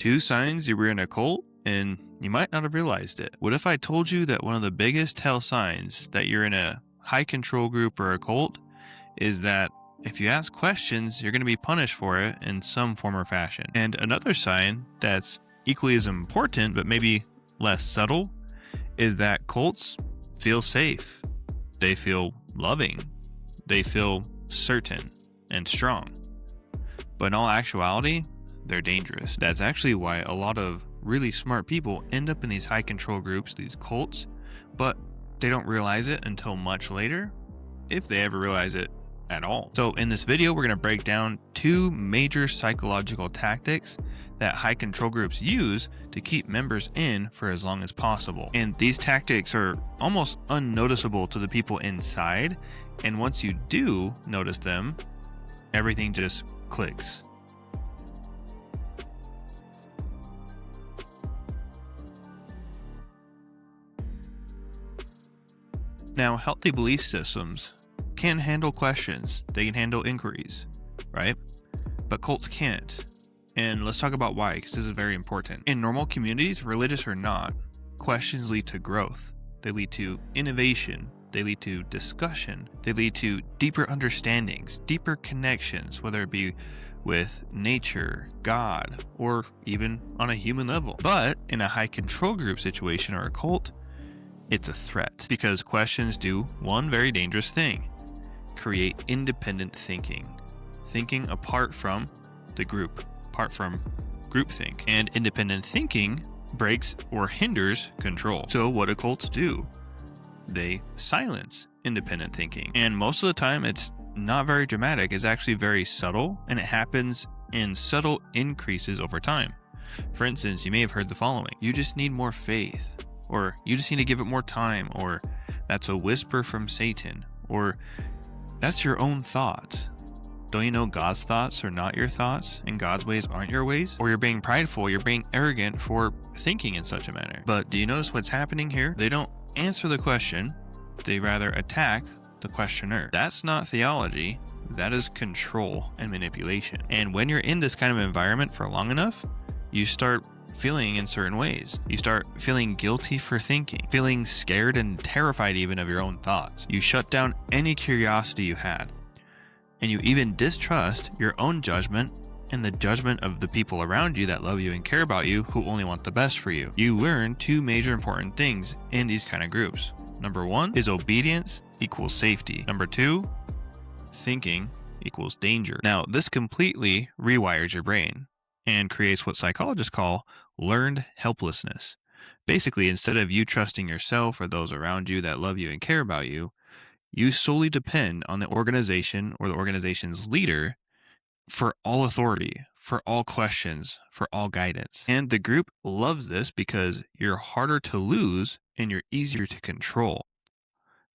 Two signs you were in a cult and you might not have realized it. What if I told you that one of the biggest tell signs that you're in a high control group or a cult is that if you ask questions, you're going to be punished for it in some form or fashion? And another sign that's equally as important, but maybe less subtle, is that cults feel safe. They feel loving. They feel certain and strong. But in all actuality, they're dangerous. That's actually why a lot of really smart people end up in these high control groups, these cults, but they don't realize it until much later, if they ever realize it at all. So in this video, we're going to break down two major psychological tactics that high control groups use to keep members in for as long as possible. And these tactics are almost unnoticeable to the people inside. And once you do notice them, everything just clicks. Now, healthy belief systems can handle questions. They can handle inquiries, right? But cults can't. And let's talk about why, because this is very important. In normal communities, religious or not, questions lead to growth. They lead to innovation. They lead to discussion. They lead to deeper understandings, deeper connections, whether it be with nature, God, or even on a human level. But in a high control group situation or a cult, it's a threat, because questions do one very dangerous thing: create independent thinking apart from the group, apart from groupthink. And independent thinking breaks or hinders control. So what do cults do? They silence independent thinking. And most of the time, it's not very dramatic. It's actually very subtle, and it happens in subtle increases over time. For instance, you may have heard the following: you just need more faith, or you just need to give it more time, or that's a whisper from Satan, or that's your own thought. Don't you know God's thoughts are not your thoughts, and God's ways aren't your ways? Or you're being prideful, you're being arrogant for thinking in such a manner. But do you notice what's happening here? They don't answer the question, they rather attack the questioner. That's not theology, that is control and manipulation. And when you're in this kind of environment for long enough, you start feeling in certain ways. You start feeling guilty for thinking, feeling scared and terrified even of your own thoughts. You shut down any curiosity you had, and you even distrust your own judgment and the judgment of the people around you that love you and care about you, who only want the best for you. You learn two major important things in these kind of groups. Number one is obedience equals safety. Number two, thinking equals danger. Now, this completely rewires your brain and creates what psychologists call learned helplessness. Basically, instead of you trusting yourself or those around you that love you and care about you, you solely depend on the organization or the organization's leader for all authority, for all questions, for all guidance. And the group loves this because you're harder to lose and you're easier to control.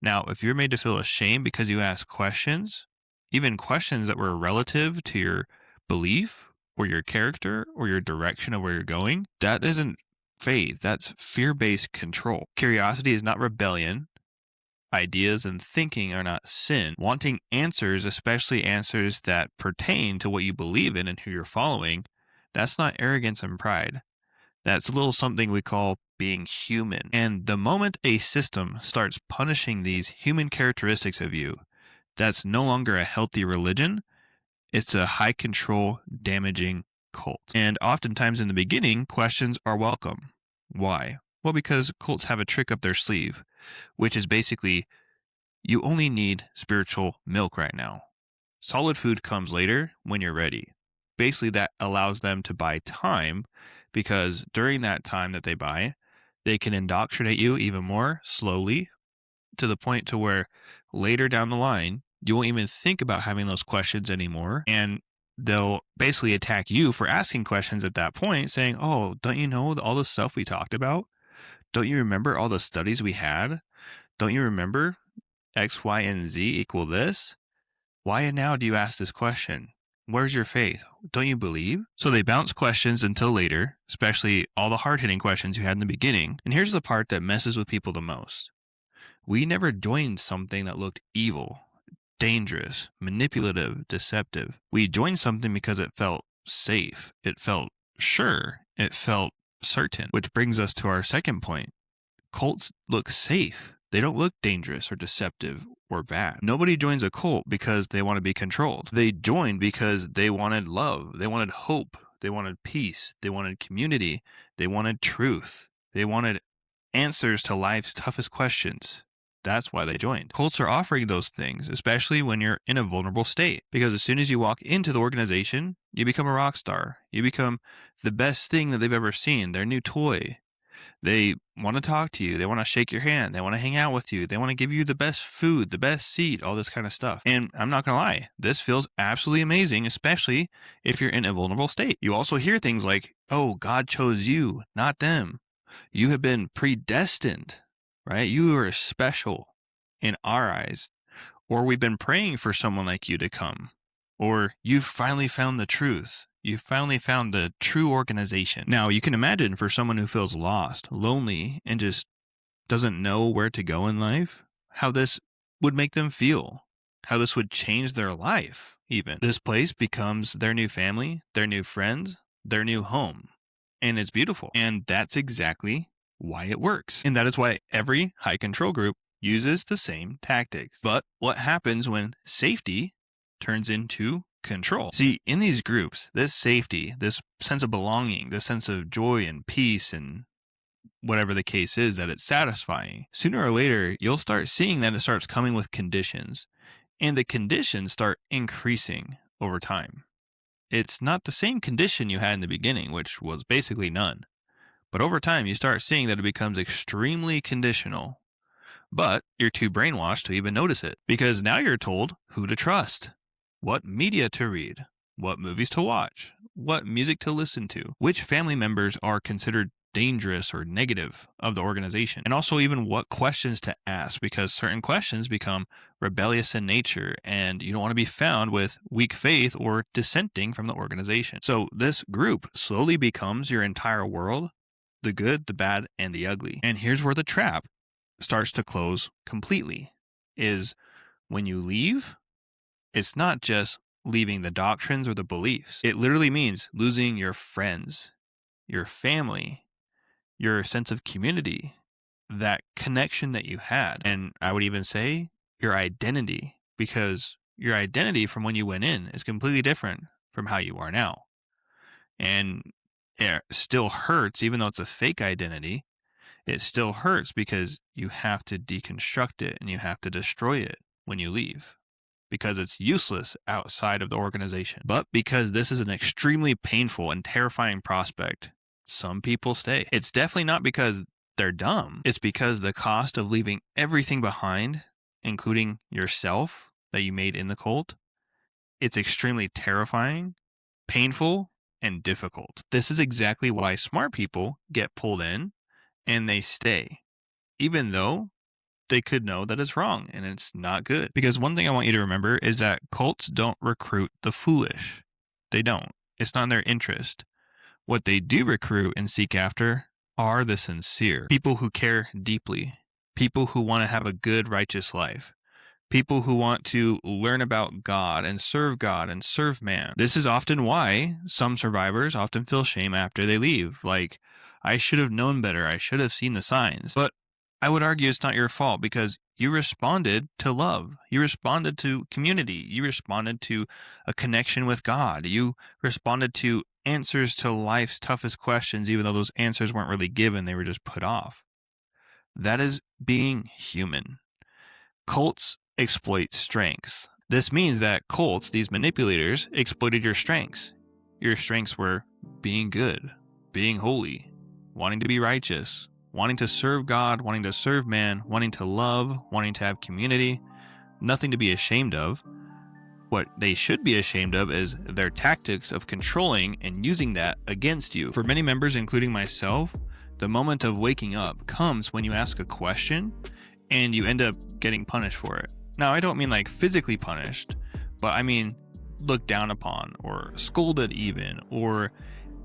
Now, if you're made to feel ashamed because you ask questions, even questions that were relative to your belief or your character or your direction of where you're going, that isn't faith, that's fear-based control. Curiosity is not rebellion. Ideas and thinking are not sin. Wanting answers, especially answers that pertain to what you believe in and who you're following, that's not arrogance and pride. That's a little something we call being human. And the moment a system starts punishing these human characteristics of you, that's no longer a healthy religion. It's a high control, damaging cult. And oftentimes in the beginning, questions are welcome. Why? Well, because cults have a trick up their sleeve, which is basically, you only need spiritual milk right now. Solid food comes later when you're ready. Basically, that allows them to buy time, because during that time that they buy, they can indoctrinate you even more slowly, to the point to where later down the line, you won't even think about having those questions anymore. And they'll basically attack you for asking questions at that point, saying, oh, don't you know all the stuff we talked about? Don't you remember all the studies we had? Don't you remember X, Y, and Z equal this? Why now do you ask this question? Where's your faith? Don't you believe? So they bounce questions until later, especially all the hard-hitting questions you had in the beginning. And here's the part that messes with people the most. We never joined something that looked evil, dangerous, manipulative, deceptive. We joined something because it felt safe. It felt sure. It felt certain, which brings us to our second point. Cults look safe. They don't look dangerous or deceptive or bad. Nobody joins a cult because they want to be controlled. They joined because they wanted love. They wanted hope. They wanted peace. They wanted community. They wanted truth. They wanted answers to life's toughest questions. That's why they joined. Cults are offering those things, especially when you're in a vulnerable state. Because as soon as you walk into the organization, you become a rock star. You become the best thing that they've ever seen, their new toy. They want to talk to you. They want to shake your hand. They want to hang out with you. They want to give you the best food, the best seat, all this kind of stuff. And I'm not going to lie, this feels absolutely amazing, especially if you're in a vulnerable state. You also hear things like, oh, God chose you, not them. You have been predestined, right? You are special in our eyes. Or we've been praying for someone like you to come. Or you've finally found the truth. You finally found the true organization. Now, you can imagine for someone who feels lost, lonely, and just doesn't know where to go in life, how this would make them feel, how this would change their life, even. This place becomes their new family, their new friends, their new home. And it's beautiful. And that's exactly why it works. And that is why every high control group uses the same tactics. But what happens when safety turns into control? See, in these groups, this safety, this sense of belonging, this sense of joy and peace and whatever the case is, that it's satisfying, sooner or later, you'll start seeing that it starts coming with conditions. And the conditions start increasing over time. It's not the same condition you had in the beginning, which was basically none. But over time, you start seeing that it becomes extremely conditional. But you're too brainwashed to even notice it, because now you're told who to trust, what media to read, what movies to watch, what music to listen to, which family members are considered dangerous or negative of the organization, and also even what questions to ask, because certain questions become rebellious in nature and you don't want to be found with weak faith or dissenting from the organization. So this group slowly becomes your entire world, the good, the bad, and the ugly. And here's where the trap starts to close completely, is when you leave, it's not just leaving the doctrines or the beliefs. It literally means losing your friends, your family, your sense of community, that connection that you had. And I would even say your identity, because your identity from when you went in is completely different from how you are now. And it still hurts, even though it's a fake identity. It still hurts because you have to deconstruct it and you have to destroy it when you leave, because it's useless outside of the organization. But because this is an extremely painful and terrifying prospect, some people stay. It's definitely not because they're dumb. It's because the cost of leaving everything behind, including yourself that you made in the cult, it's extremely terrifying, painful, and difficult. This is exactly why smart people get pulled in and they stay, even though they could know that it's wrong and it's not good. Because one thing I want you to remember is that cults don't recruit the foolish. They don't. It's not in their interest. What they do recruit and seek after are the sincere, people who care deeply, people who want to have a good, righteous life, people who want to learn about God and serve man. This is often why some survivors often feel shame after they leave. Like, I should have known better. I should have seen the signs. But I would argue it's not your fault, because you responded to love. You responded to community. You responded to a connection with God. You responded to answers to life's toughest questions, even though those answers weren't really given. They were just put off. That is being human. Cults exploit strengths. This means that cults, these manipulators, exploited your strengths. Your strengths were being good, being holy, wanting to be righteous, wanting to serve God, wanting to serve man, wanting to love, wanting to have community. Nothing to be ashamed of. What they should be ashamed of is their tactics of controlling and using that against you. For many members, including myself, the moment of waking up comes when you ask a question and you end up getting punished for it. Now, I don't mean like physically punished, but I mean looked down upon or scolded even, or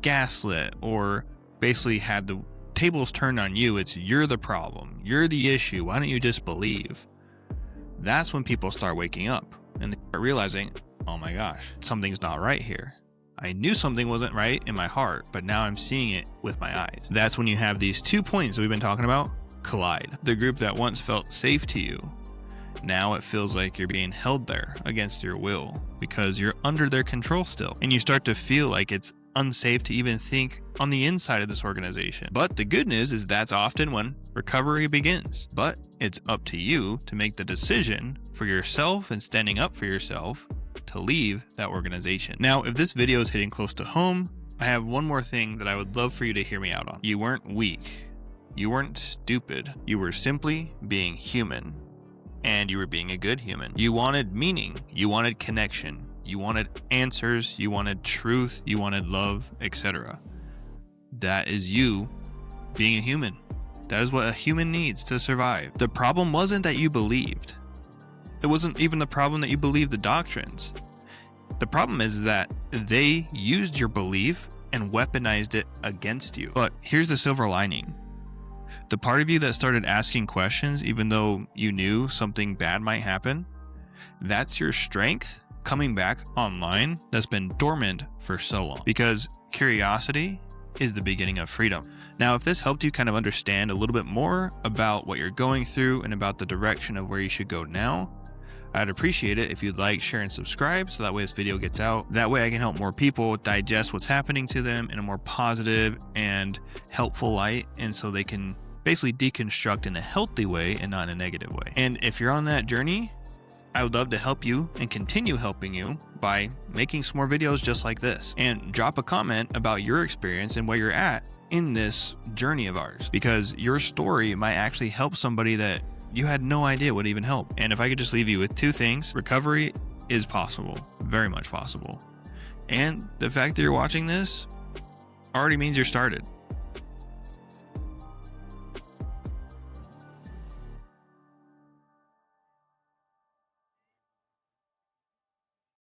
gaslit, or basically had the tables turned on you. It's you're the problem. You're the issue. Why don't you just believe? That's when people start waking up and they start realizing, oh my gosh, something's not right here. I knew something wasn't right in my heart, but now I'm seeing it with my eyes. That's when you have these 2 points that we've been talking about collide. The group that once felt safe to you, now it feels like you're being held there against your will because you're under their control still. And you start to feel like it's unsafe to even think on the inside of this organization. But the good news is that's often when recovery begins. But it's up to you to make the decision for yourself and standing up for yourself to leave that organization. Now, if this video is hitting close to home, I have one more thing that I would love for you to hear me out on. You weren't weak. You weren't stupid. You were simply being human. And you were being a good human. You wanted meaning. You wanted connection. You wanted answers. You wanted truth. You wanted love, etc. That is you being a human. That is what a human needs to survive. The problem wasn't that you believed. It wasn't even the problem that you believed the doctrines. The problem is that they used your belief and weaponized it against you. But here's the silver lining. The part of you that started asking questions, even though you knew something bad might happen, that's your strength coming back online that's been dormant for so long. Because curiosity is the beginning of freedom. Now, if this helped you kind of understand a little bit more about what you're going through and about the direction of where you should go now, I'd appreciate it if you'd like, share, and subscribe so that way this video gets out. That way I can help more people digest what's happening to them in a more positive and helpful light, and so they can basically deconstruct in a healthy way and not in a negative way. And if you're on that journey, I would love to help you and continue helping you by making some more videos just like this. And drop a comment about your experience and where you're at in this journey of ours, because your story might actually help somebody that you had no idea would even help. And if I could just leave you with 2 things, recovery is possible, very much possible. And the fact that you're watching this already means you're started.